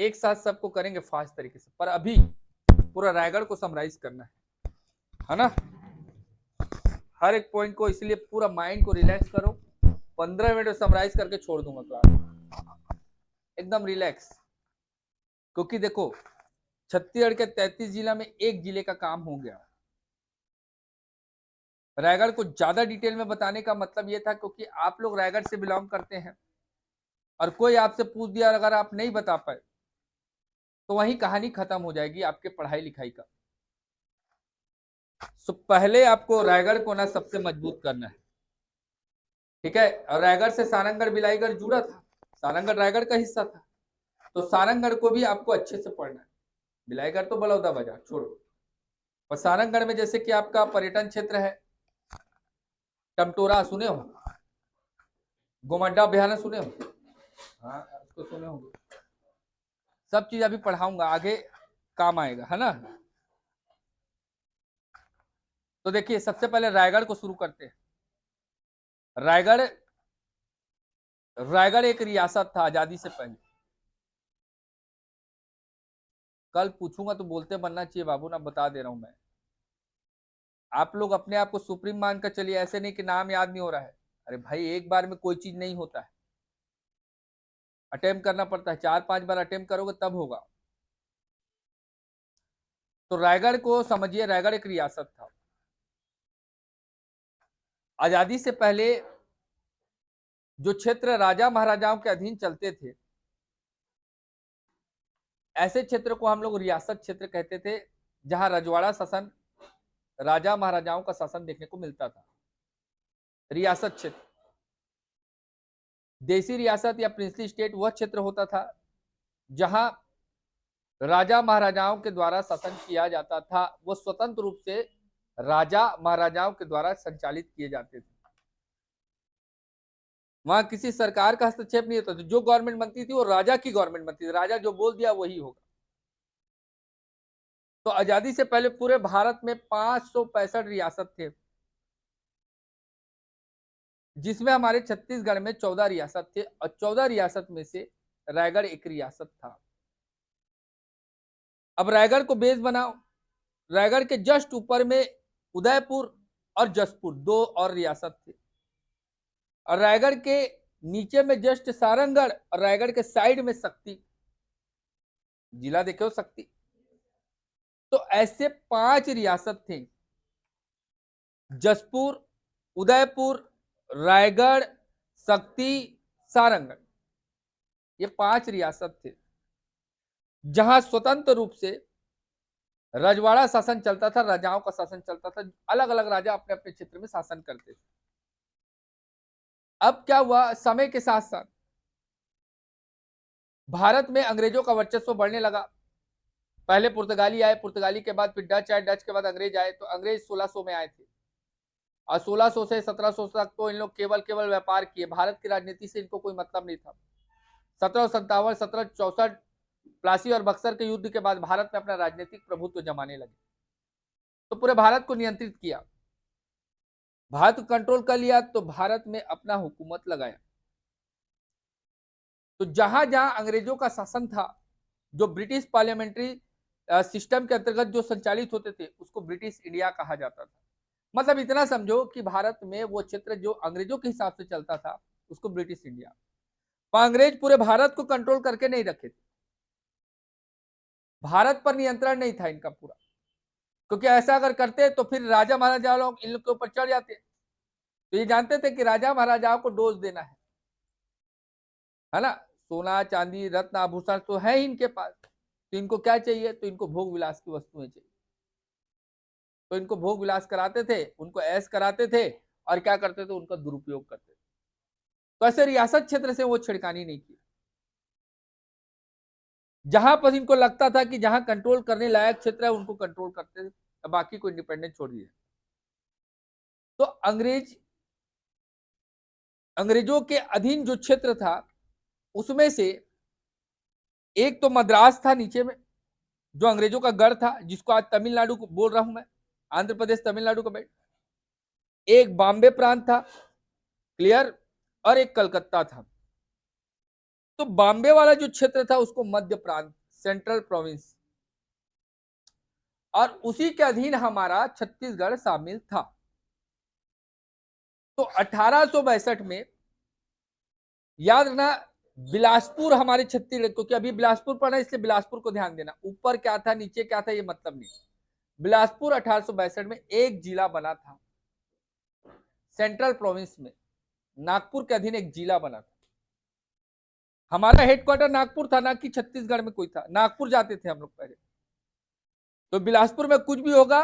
एक साथ सबको करेंगे फास्ट तरीके से, पर अभी पूरा रायगढ़ को समराइज करना है ना। हर एक पॉइंट को, इसलिए पूरा माइंड को रिलैक्स करो। 15 मिनट में समराइज करके छोड़ दूंगा क्लास, एकदम रिलैक्स। क्योंकि देखो, छत्तीसगढ़ के 33 जिला में एक जिले का काम हो गया। रायगढ़ को ज्यादा डिटेल में बताने का मतलब यह था क्योंकि आप लोग रायगढ़ से बिलोंग करते हैं, और कोई आपसे पूछ दिया अगर आप नहीं बता पाए तो वही कहानी खत्म हो जाएगी आपके पढ़ाई लिखाई का। तो पहले आपको रायगढ़ को ना सबसे मजबूत करना है, ठीक है। और रायगढ़ से सारंगढ़ बिलाईगढ़ जुड़ा था, सारंगढ़ रायगढ़ का हिस्सा था, तो सारंगढ़ को भी आपको अच्छे से पढ़ना है। बिलाईगढ़ तो बलौदा बाजार छोड़ो, और सारंगढ़ में जैसे कि आपका पर्यटन क्षेत्र है, टमटोरा सुने हो, गोमड्डा अभ्यारण्य सुने हो, हाँ उसको सुने होंगे। सब चीज अभी पढ़ाऊंगा, आगे काम आएगा, है ना। तो देखिए, सबसे पहले रायगढ़ को शुरू करते हैं। रायगढ़ रायगढ़ एक रियासत था आजादी से पहले। कल पूछूंगा तो बोलते बनना चाहिए बाबू, ना बता दे रहा हूं मैं। आप लोग अपने आप को सुप्रीम मानकर चलिए, ऐसे नहीं कि नाम याद नहीं हो रहा है। अरे भाई, एक बार में कोई चीज नहीं होता है, अटेम्प्ट करना पड़ता है, 4-5 बार अटेम्प्ट करोगे तब होगा। तो रायगढ़ को समझिए, रायगढ़ एक रियासत था। आजादी से पहले जो क्षेत्र राजा महाराजाओं के अधीन चलते थे, ऐसे क्षेत्र को हम लोग रियासत क्षेत्र कहते थे, जहां रजवाड़ा शासन, राजा महाराजाओं का शासन देखने को मिलता था। रियासत क्षेत्र, देसी रियासत या प्रिंसली स्टेट वह क्षेत्र होता था जहां राजा महाराजाओं के द्वारा शासन किया जाता था। वो स्वतंत्र रूप से राजा महाराजाओं के द्वारा संचालित किए जाते थे। वहां किसी सरकार का हस्तक्षेप नहीं होता था, जो गवर्नमेंट बनती थी वो राजा की गवर्नमेंट बनती थी, राजा जो बोल दिया वही होगा। तो आजादी से पहले पूरे भारत में 565 रियासत थे, जिसमें हमारे छत्तीसगढ़ में 14 रियासत थे, और 14 रियासत में से रायगढ़ एक रियासत था। अब रायगढ़ को बेस बनाओ, रायगढ़ के जस्ट ऊपर में उदयपुर और जसपुर दो और रियासत थे, और रायगढ़ के नीचे में जस्ट सारंगढ़, और रायगढ़ के साइड में शक्ति जिला, देखे हो शक्ति। तो ऐसे 5 रियासत थे, जसपुर, उदयपुर, रायगढ़, शक्ति, सारंगढ़, ये 5 रियासत थे जहां स्वतंत्र रूप से रजवाड़ा शासन चलता था, राजाओं का शासन चलता था। अलग अलग राजा अपने अपने क्षेत्र में शासन करते थे। अब क्या हुआ, समय के साथ साथ भारत में अंग्रेजों का वर्चस्व बढ़ने लगा। पहले पुर्तगाली आए, पुर्तगाली के बाद फिर डच आए, डच के बाद अंग्रेज आए। तो अंग्रेज 1600 में आए थे, और 1600 से 1700 तक तो इन लोग केवल व्यापार किए, भारत की राजनीति से इनको कोई मतलब नहीं था। 1757, 1764 प्लासी और बक्सर के युद्ध के बाद भारत में अपना राजनीतिक प्रभुत्व जमाने लगे, तो पूरे भारत को नियंत्रित किया, भारत को कंट्रोल कर लिया, तो भारत में अपना हुकूमत लगाया। तो जहां जहां अंग्रेजों का शासन था, जो ब्रिटिश पार्लियामेंट्री सिस्टम के अंतर्गत जो संचालित होते थे, उसको ब्रिटिश इंडिया कहा जाता था। मतलब इतना समझो कि भारत में वो क्षेत्र जो अंग्रेजों के हिसाब से चलता था, उसको ब्रिटिश इंडिया। पर अंग्रेज पूरे भारत को कंट्रोल करके नहीं रखे थे, भारत पर नियंत्रण नहीं था इनका पूरा, क्योंकि ऐसा अगर करते तो फिर राजा महाराजा लोग इन लोग के ऊपर चढ़ जाते। तो ये जानते थे कि राजा महाराजाओं को डोज देना है ना। सोना चांदी रत्न आभूषण तो है ही इनके पास, तो इनको क्या चाहिए, तो इनको भोग विलास की वस्तुएं चाहिए। तो इनको भोग विलास कराते थे, उनको ऐश कराते थे, और क्या करते थे, उनका दुरुपयोग करते थे। तो ऐसे रियासत क्षेत्र से वो छिड़कानी नहीं की। जहां पर इनको लगता था कि जहां कंट्रोल करने लायक क्षेत्र है, उनको कंट्रोल करते थे, बाकी को इंडिपेंडेंट छोड़ दिए। तो अंग्रेजों के अधीन जो क्षेत्र था, उसमें से एक तो मद्रास था नीचे में, जो अंग्रेजों का गढ़ था, जिसको आज तमिलनाडु को बोल रहा हूं मैं, आंध्र प्रदेश तमिलनाडु का बेल्ट। एक बॉम्बे प्रांत था, क्लियर, और एक कलकत्ता था। तो बॉम्बे वाला जो क्षेत्र था उसको मध्य प्रांत, सेंट्रल प्रोविंस, और उसी के अधीन हमारा छत्तीसगढ़ शामिल था। तो 1862 में याद रखना, बिलासपुर हमारे छत्तीसगढ़, क्योंकि अभी बिलासपुर पढ़ा इसलिए बिलासपुर को ध्यान देना, ऊपर क्या था नीचे क्या था ये मतलब नहीं। बिलासपुर 1862 में एक जिला बना था, सेंट्रल प्रोविंस में नागपुर के अधीन एक जिला बना था। हमारा हेडक्वार्टर नागपुर था ना, कि छत्तीसगढ़ में कोई था, नागपुर जाते थे हम लोग पहले। तो बिलासपुर में कुछ भी होगा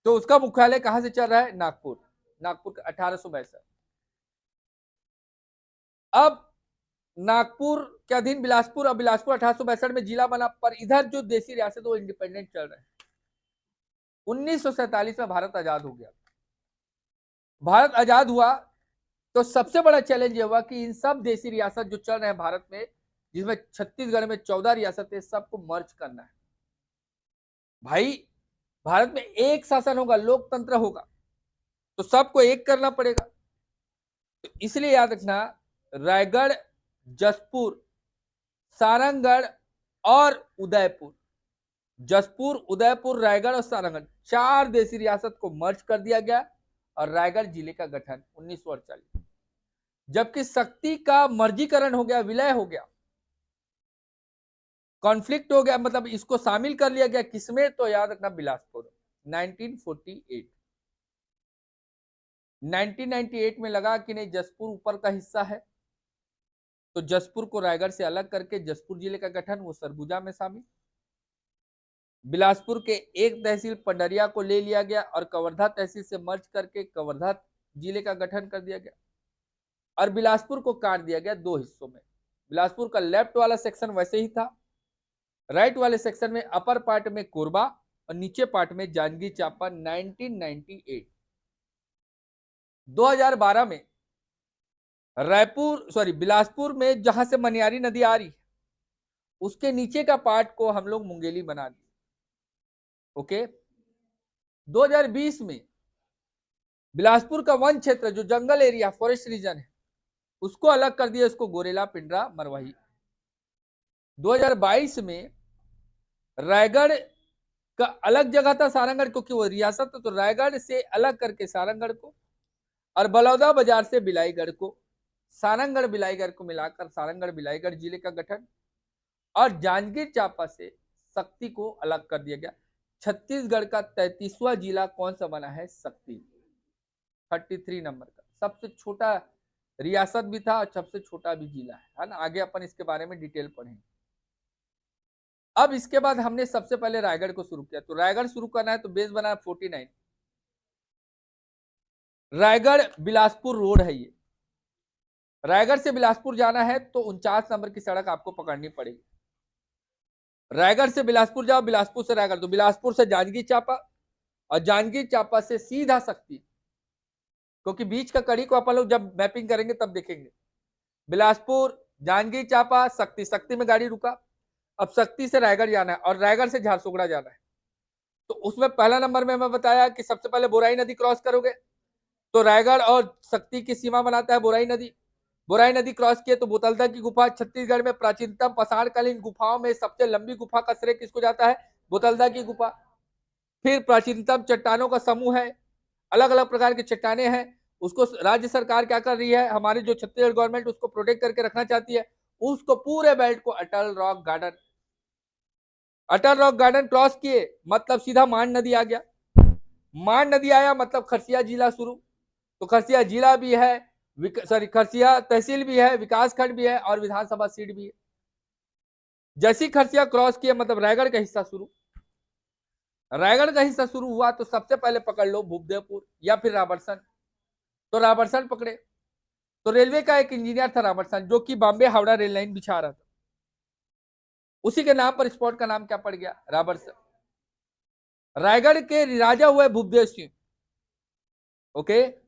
तो उसका मुख्यालय कहां से चल रहा है, नागपुर, नागपुर 1862। अब नागपुर के अधीन बिलासपुर, और बिलासपुर 1862 में जिला बना, पर इधर जो देसी रियासत वो इंडिपेंडेंट चल रहे हैं। 1947 में भारत आजाद हो गया। भारत आजाद हुआ तो सबसे बड़ा चैलेंज ये हुआ कि इन सब देसी रियासत जो चल रहे हैं भारत में, जिसमें छत्तीसगढ़ में 14 रियासत है, सबको मर्ज करना है। भाई भारत में एक शासन होगा, लोकतंत्र होगा, तो सबको एक करना पड़ेगा। तो इसलिए याद रखना, रायगढ़, जसपुर, सारंगढ़ और उदयपुर, जसपुर, उदयपुर, रायगढ़ और सारंगढ़, 4 देसी रियासत को मर्ज कर दिया गया और रायगढ़ जिले का गठन 1948। जबकि शक्ति का मर्जीकरण हो गया, विलय हो गया, कॉन्फ्लिक्ट हो गया, मतलब इसको शामिल कर लिया गया किसमें, तो याद रखना बिलासपुर। 1948 1998 में लगा कि नहीं जसपुर ऊपर का हिस्सा है, तो जसपुर को रायगढ़ से अलग करके जसपुर जिले का गठन, वो सरगुजा में शामिल। बिलासपुर के एक तहसील पंडरिया को ले लिया गया और कवर्धा तहसील से मर्ज करके कवर्धा जिले का गठन कर दिया गया, और बिलासपुर को काट दिया गया 2 हिस्सों में। बिलासपुर का लेफ्ट वाला सेक्शन वैसे ही था, राइट वाले सेक्शन में अपर पार्ट में कोरबा और नीचे पार्ट में जांजगीर चांपा। 1998 2012 में बिलासपुर में जहां से मनियारी नदी आ रही है, उसके नीचे का पार्ट को हम लोग मुंगेली बना दिए। ओके, 2020 में बिलासपुर का वन क्षेत्र जो जंगल एरिया, फॉरेस्ट रीजन है, उसको अलग कर दिया, उसको गोरेला, पिंडरा, मरवाही। 2022 में रायगढ़ का अलग जगह था सारंगढ़, क्योंकि वो रियासत, तो रायगढ़ से अलग करके सारंगढ़ को, और बलौदा बाजार से बिलाईगढ़ को, सारंगढ़ बिलाईगढ़ को मिलाकर सारंगढ़ बिलाईगढ़ जिले का गठन, और जांजगीर चांपा से शक्ति को अलग कर दिया गया। छत्तीसगढ़ का 33वां जिला कौन सा बना है, शक्ति, 33 नंबर का, सबसे छोटा रियासत भी था और सबसे छोटा भी जिला है ना। आगे अपन इसके बारे में डिटेल पढ़ेंगे। अब इसके बाद हमने सबसे पहले रायगढ़ को शुरू किया, तो रायगढ़ शुरू करना है तो बेस बना 49। रायगढ़ बिलासपुर रोड है ये, रायगढ़ से बिलासपुर जाना है तो 49 नंबर की सड़क आपको पकड़नी पड़ेगी। रायगढ़ से बिलासपुर जाओ, बिलासपुर से रायगढ़, तो बिलासपुर से जांजगीर चांपा, और जांजगीर चांपा से सीधा शक्ति, क्योंकि बीच का कड़ी को अपन लोग जब मैपिंग करेंगे तब देखेंगे। बिलासपुर, जांजगीर चांपा, शक्ति, शक्ति में गाड़ी रुका, अब शक्ति से रायगढ़ जाना है और रायगढ़ से झारसुगड़ा जाना है। तो उसमें पहला नंबर में मैं बताया कि सबसे पहले बोराई नदी क्रॉस करोगे, तो रायगढ़ और शक्ति की सीमा बनाता है बोराई नदी। बोराई नदी क्रॉस किए तो बोतलदा की गुफा, छत्तीसगढ़ में प्राचीनतम पाषाणकालीन गुफाओं में सबसे लंबी गुफा का श्रेय किसको जाता है, बोतलदा की गुफा। फिर प्राचीनतम चट्टानों का समूह है, अलग अलग प्रकार की चट्टाने हैं, उसको राज्य सरकार क्या कर रही है, हमारी जो छत्तीसगढ़ गवर्नमेंट उसको प्रोटेक्ट करके रखना चाहती है, उसको पूरे बेल्ट को अटल रॉक गार्डन, अटल रॉक गार्डन क्रॉस किए मतलब सीधा मान नदी आ गया, मान नदी आया मतलब खरसिया जिला शुरू, तो खरसिया जिला भी है, खरसिया तहसील भी है, विकास खंड भी है और विधानसभा सीट भी है। जैसी खरसिया क्रॉस किए मतलब रायगढ़ का हिस्सा शुरू, रायगढ़ का हिस्सा शुरू हुआ तो सबसे पहले पकड़ लो भूपदेवपुर या फिर राबर्सन, तो राबर्सन पकड़े, तो रेलवे का एक इंजीनियर था राबर्सन, जो कि बॉम्बे हावड़ा रेल लाइन बिछा रहा था, उसी के नाम पर स्पॉट का नाम क्या पड़ गया, राबर्सन। रायगढ़ के राजा हुए भूपदेव सिंह, ओके,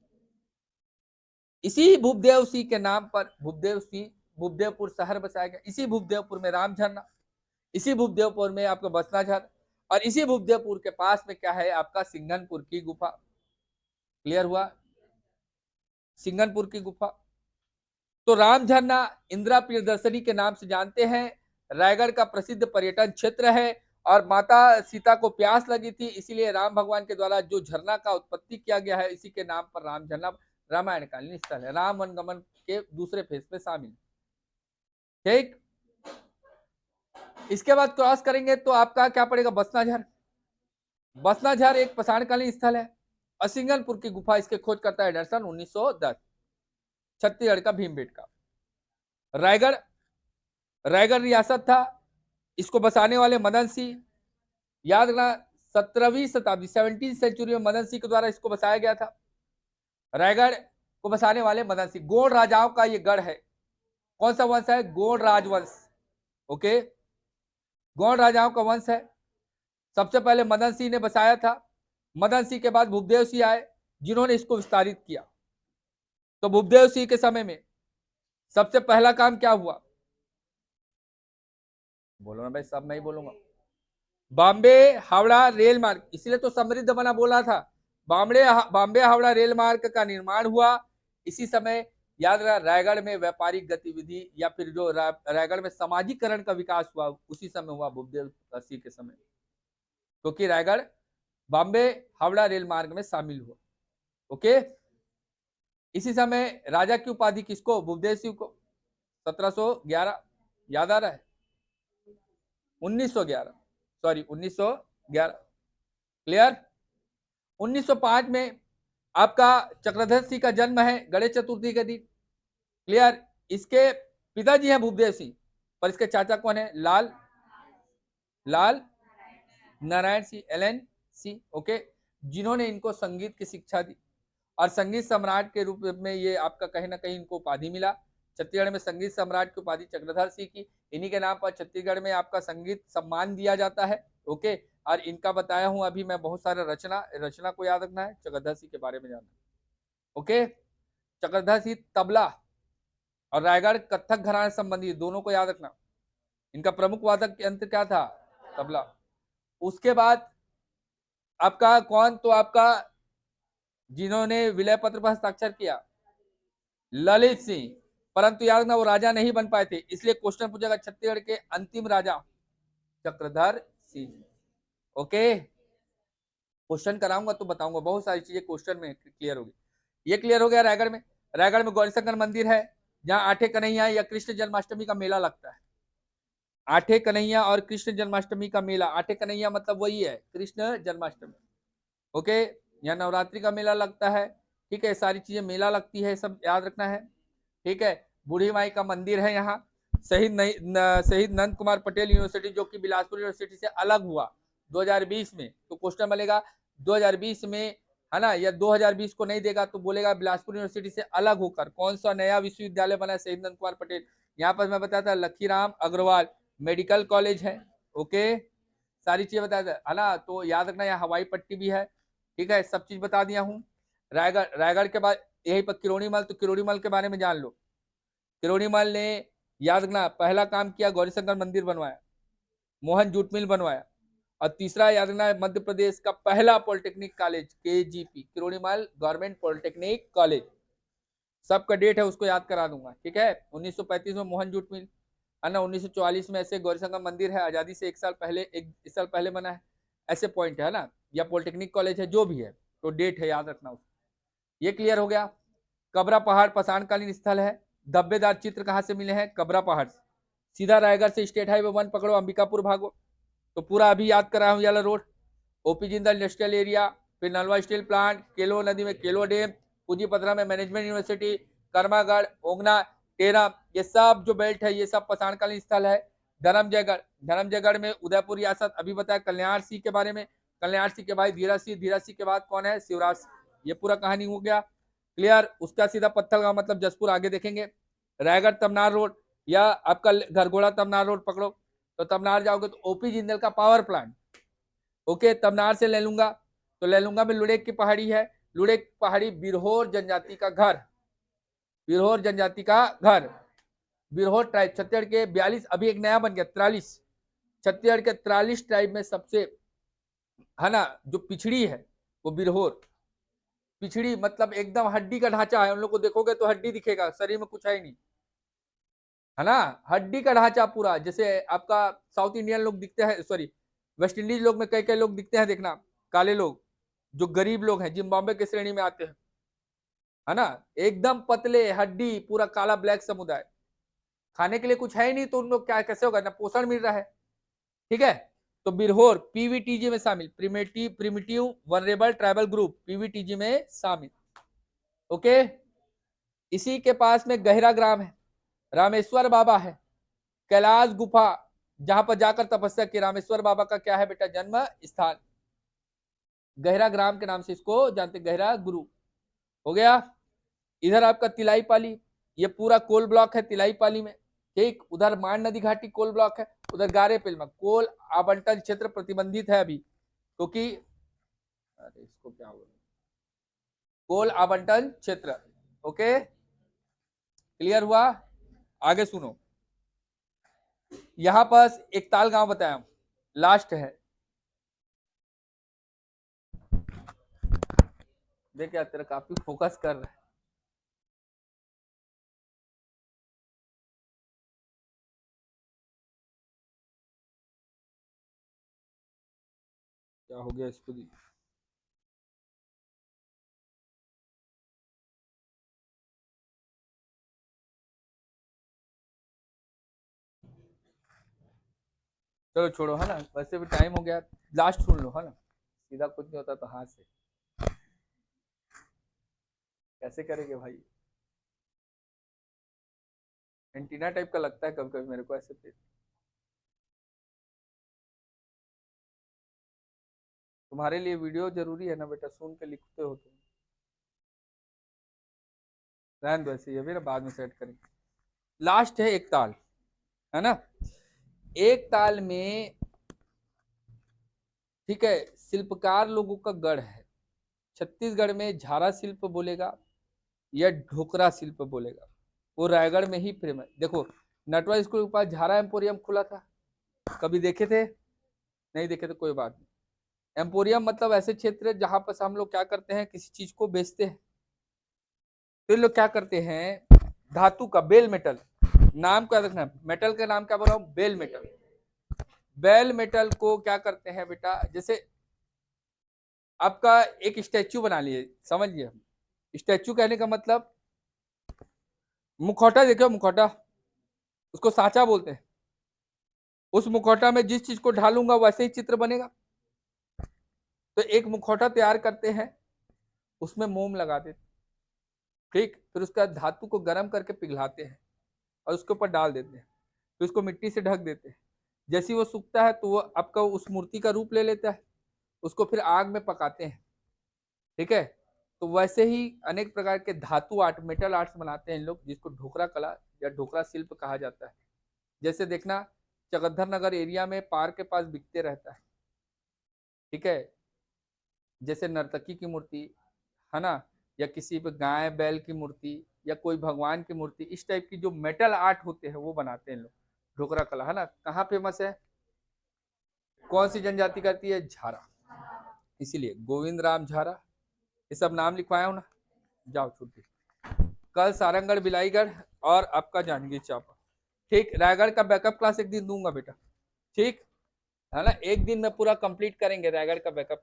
इसी भूपदेव सिंह के नाम पर भूपदेव सिंह भूपदेवपुर शहर बसाया गया। इसी भूपदेवपुर में राम झरना, इसी भूपदेवपुर में आपका बसना झर, और इसी भूपदेवपुर के पास में क्या है आपका सिंगनपुर की गुफा। क्लियर हुआ, सिंगनपुर की गुफा। तो राम झरना इंदिरा प्रियदर्शनी के नाम से जानते हैं। रायगढ़ का प्रसिद्ध पर्यटन क्षेत्र है और माता सीता को प्यास लगी थी, इसीलिए राम भगवान के द्वारा जो झरना का उत्पत्ति किया गया है, इसी के नाम पर राम झरना रामायण कालीन स्थल है। राम वनगमन के दूसरे फेज में शामिल। ठीक, इसके बाद क्रॉस करेंगे तो आपका क्या पड़ेगा, बसनाझर। बसनाझर एक पाषाणकालीन स्थल है। असिंगनपुर की गुफा इसके खोज करता है एंडरसन 1910, छत्तीसगढ़ का भीमबेटका। रायगढ़, रायगढ़ रियासत था, इसको बसाने वाले मदन सिंह, याद रखना 17वीं शताब्दी 17वीं सेंचुरी में मदन सिंह के द्वारा इसको बसाया गया था। रायगढ़ को बसाने वाले मदन सिंह। गोंड राजाओं का ये गढ़ है। कौन सा वंश है, गोंड राजवंश। ओके, गोंड राजाओं का वंश है। सबसे पहले मदन सिंह ने बसाया था। मदन सिंह के बाद भूपदेव सिंह आए जिन्होंने इसको विस्तारित किया। तो भूपदेव सिंह के समय में सबसे पहला काम क्या हुआ, बोलो ना भाई, सब मैं ही बोलूंगा। बॉम्बे हावड़ा रेल मार्ग, इसलिए तो समृद्ध बना बोला था। बॉम्बे हावड़ा रेल मार्ग का निर्माण हुआ। इसी समय याद रहा, रायगढ़ में व्यापारिक गतिविधि या फिर जो रायगढ़ में सामाजिकरण का विकास हुआ, उसी समय हुआ भूपदेव सिंह के समय, क्योंकि रायगढ़ बॉम्बे हावड़ा रेल मार्ग में शामिल हुआ। ओके, इसी समय राजा की उपाधि किसको, भूपदेव सिंह को, 1711, याद आ रहा है, 1911, सॉरी 1911, क्लियर। 1905 में आपका चक्रधर सिंह का जन्म है गणेश चतुर्थी के दिन, क्लियर। इसके पिताजी हैं भूपदेव सिंह, पर इसके चाचा कौन है, लाल नारायण सिंह, LN सिंह। ओके, जिन्होंने इनको संगीत की शिक्षा दी और संगीत सम्राट के रूप में ये आपका कहीं ना कहीं इनको उपाधि मिला। छत्तीसगढ़ में संगीत सम्राट की उपाधि चक्रधर सिंह की, इन्हीं के नाम पर छत्तीसगढ़ में आपका संगीत सम्मान दिया जाता है। ओके, और इनका बताया हूं अभी मैं बहुत सारा रचना को याद रखना है, चक्रधर सिंह के बारे में जानना। ओके, चक्रधर सिंह तबला और रायगढ़ कत्थक घराने संबंधी दोनों को याद रखना। इनका प्रमुख वादक यंत्र क्या था, तबला। उसके बाद आपका कौन, तो आपका जिन्होंने विलय पत्र पर हस्ताक्षर किया, ललित सिंह, परंतु याद रखना वो राजा नहीं बन पाए थे, इसलिए क्वेश्चन पूछेगा छत्तीसगढ़ के अंतिम राजा चक्रधर सिंह। ओके, क्वेश्चन कराऊंगा तो बताऊंगा, बहुत सारी चीजें क्वेश्चन में क्लियर होगी। ये क्लियर हो गया। रायगढ़ में गौरीशंकर मंदिर है, जहां आठे कन्हैया या कृष्ण जन्माष्टमी का मेला लगता है। आठे कन्हैया और कृष्ण जन्माष्टमी का मेला, आठे कन्हैया मतलब वही है कृष्ण जन्माष्टमी। ओके, यहाँ नवरात्रि का मेला लगता है। ठीक है, सारी चीजें मेला लगती है, सब याद रखना है। ठीक है, बूढ़ी माई का मंदिर है यहाँ। शहीद नंद कुमार पटेल यूनिवर्सिटी, जो कि बिलासपुर यूनिवर्सिटी से अलग हुआ 2020 में, तो क्वेश्चन मिलेगा 2020 में, है ना, या 2020 को नहीं देगा तो बोलेगा बिलासपुर यूनिवर्सिटी से अलग होकर कौन सा नया विश्वविद्यालय बना है, शहीद नंद कुमार पटेल। यहाँ पर मैं बताया था लखीराम अग्रवाल मेडिकल कॉलेज है। ओके, सारी चीजें बताया था, है ना। तो याद रखना यहाँ हवाई पट्टी भी है। ठीक है, सब चीज बता दिया हूँ। रायगढ़ के बाद यही पर किरोड़ीमल, तो किरोड़ीमल के बारे में जान लो। किरोड़ीमल ने याद रखना पहला काम किया, गौरीशंकर मंदिर बनवाया, मोहन जूट मिल बनवाया, और तीसरा याद रखना मध्य प्रदेश का पहला polytechnic college KGP, Kirodimal government polytechnic college. सबका डेट है उसको याद करा दूंगा। ठीक है, 1935 में मोहन जूट मिल, है ना। 1944 में ऐसे गौरीशंकर मंदिर है, आजादी से एक साल पहले बना है, ऐसे पॉइंट है ना, या पॉलिटेक्निक कॉलेज है, जो भी है, तो डेट है याद रखना उसको। ये क्लियर हो गया। कबरा पहाड़ पाषाणकालीन स्थल है। धब्बेदार चित्र कहाँ से मिले हैं, कबरा पहाड़ से। सीधा रायगढ़ से स्टेट हाईवे 1 पकड़ो, अंबिकापुर भागो, तो पूरा अभी याद करा हूँ, वाला road, OP Jindal industrial area, फिर नलवा स्टील प्लांट, केलो नदी में केलो डैम, पूंजीपथरा में मैनेजमेंट यूनिवर्सिटी, कर्मागढ़, ओगना, टेरा, ये सब जो बेल्ट है ये सब पाषाणकालीन स्थल है। धर्मजयगढ़ में उदयपुर रियासत, अभी बताया कल्याण सिंह के बारे में, कल्याण सिंह के भाई धीरज सिंह के बाद कौन है, शिवराज सिंह। ये पूरा कहानी हो गया क्लियर। उसका सीधा पत्थलगांव मतलब जसपुर आगे देखेंगे। रायगढ़ तमनार रोड या आपका घरघोड़ा तमनार रोड पकड़ो, तो तमनार जाओगे तो OP जिंदल का पावर प्लांट। ओके, तमनार से ले लूंगा, तो ले लूंगा में लुड़ेक की पहाड़ी है, लुड़ेक पहाड़ी बिरहोर जनजाति का घर, बिरहोर जनजाति का घर, बिरहोर ट्राइब छत्तीसगढ़ के 42, अभी एक नया बन गया 43, छत्तीसगढ़ के 43 ट्राइब में सबसे, है ना, जो पिछड़ी है वो बिरहोर। पिछड़ी मतलब एकदम हड्डी का ढांचा है, उन लोग को देखोगे तो हड्डी दिखेगा, शरीर में कुछ है ही नहीं। है ना, हड्डी का ढांचा पूरा, जैसे आपका साउथ इंडियन लोग दिखते हैं, सॉरी वेस्ट इंडीज लोग में कई कई लोग दिखते हैं, देखना काले लोग, जो गरीब लोग हैं, जिम्बाब्वे की श्रेणी में आते हैं, है ना, एकदम पतले, हड्डी पूरा काला, ब्लैक समुदाय, खाने के लिए कुछ है ही नहीं, तो उन लोग क्या कैसे होगा ना, पोषण मिल रहा है। ठीक है, तो बिरहोर पीवीटीजी में शामिल, primitive primitive vulnerable tribal group, PVTG में शामिल। ओके, इसी के पास में गहरा ग्राम है, रामेश्वर बाबा है, कैलाश गुफा, जहां पर जाकर तपस्या की, रामेश्वर बाबा का क्या है बेटा, जन्म स्थान, गहरा ग्राम के नाम से इसको जानते, गहरा गुरु। हो गया। इधर आपका तिलाई पाली, ये पूरा कोल ब्लॉक है तिलाई पाली में, ठीक, उधर मान नदी घाटी कोल ब्लॉक है, उधर गारे पिल्मा, कोल आवंटन क्षेत्र प्रतिबंधित है अभी, क्योंकि अरे इसको क्या बोल, कोल आवंटन क्षेत्र। ओके, क्लियर हुआ। आगे सुनो, यहां पास एक ताल गांव बताया, लास्ट है, देख यार तेरा काफी फोकस कर रहा है। क्या हो गया इसको दी? चलो छोड़ो, है ना, वैसे भी टाइम हो गया, लास्ट सुन लो, है ना, सीधा कुछ नहीं होता तो हाथ से कैसे करेंगे भाई, एंटीना टाइप का लगता है कभी कभी मेरे को ऐसे पे। तुम्हारे लिए वीडियो जरूरी है ना बेटा, सुन के लिखते हो तुम, रहन दो ऐसे, ये भी ना बाद में सेट करेंगे। लास्ट है एक ताल, है ना, एक ताल में, ठीक है, शिल्पकार लोगों का गढ़ है, छत्तीसगढ़ में झारा शिल्प बोलेगा या ढोकरा शिल्प बोलेगा, वो रायगढ़ में ही प्रेम है। देखो नटवर स्कूल के पास झारा एम्पोरियम खुला था, कभी देखे थे? नहीं देखे तो कोई बात नहीं। एम्पोरियम मतलब ऐसे क्षेत्र जहां पर हम लोग क्या करते हैं, किसी चीज को बेचते हैं, तो ये लोग क्या करते हैं, धातु का बेल मेटल, नाम क्या रखना, मेटल का नाम क्या बोला हूं, बेल मेटल, बेल मेटल को क्या करते हैं बेटा, जैसे आपका एक स्टैचू बना लिए, समझिए, स्टैचू कहने का मतलब, मुखौटा देखो, मुखौटा, उसको साचा बोलते हैं, उस मुखौटा में जिस चीज को ढालूंगा वैसे ही चित्र बनेगा, तो एक मुखौटा तैयार करते हैं, उसमें मोम लगा देते, ठीक, फिर उसका धातु को गर्म करके पिघलाते हैं और उसके ऊपर डाल देते हैं, फिर उसको मिट्टी से ढक देते हैं, जैसे ही वो सूखता है तो वो आपका उस मूर्ति का रूप ले लेता है, उसको फिर आग में पकाते हैं, ठीक है, तो वैसे ही अनेक प्रकार के धातु आर्ट, मेटल आर्ट्स बनाते हैं इन लोग, जिसको ढोकरा कला या ढोकरा शिल्प कहा जाता है। जैसे देखना, चकधर नगर एरिया में पार्क के पास बिकते रहता है, ठीक है, जैसे नर्तकी की मूर्ति, है ना, या किसी पे गाय बैल की मूर्ति, या कोई भगवान की मूर्ति, इस टाइप की जो मेटल आर्ट होते हैं वो बनाते हैं लोग, ढोकरा कला, है ना, कहाँ फेमस है, कौन सी जनजाति करती है, झारा, इसीलिए गोविंद राम झारा, ये सब नाम लिखवाया हूं ना, जाओ छुट्टी। कल सारंगढ़, बिलाईगढ़ और आपका जांजगीर चांपा, ठीक, रायगढ़ का बैकअप क्लास एक दिन दूंगा बेटा, ठीक, है ना, एक दिन में पूरा कंप्लीट करेंगे रायगढ़ का बैकअप।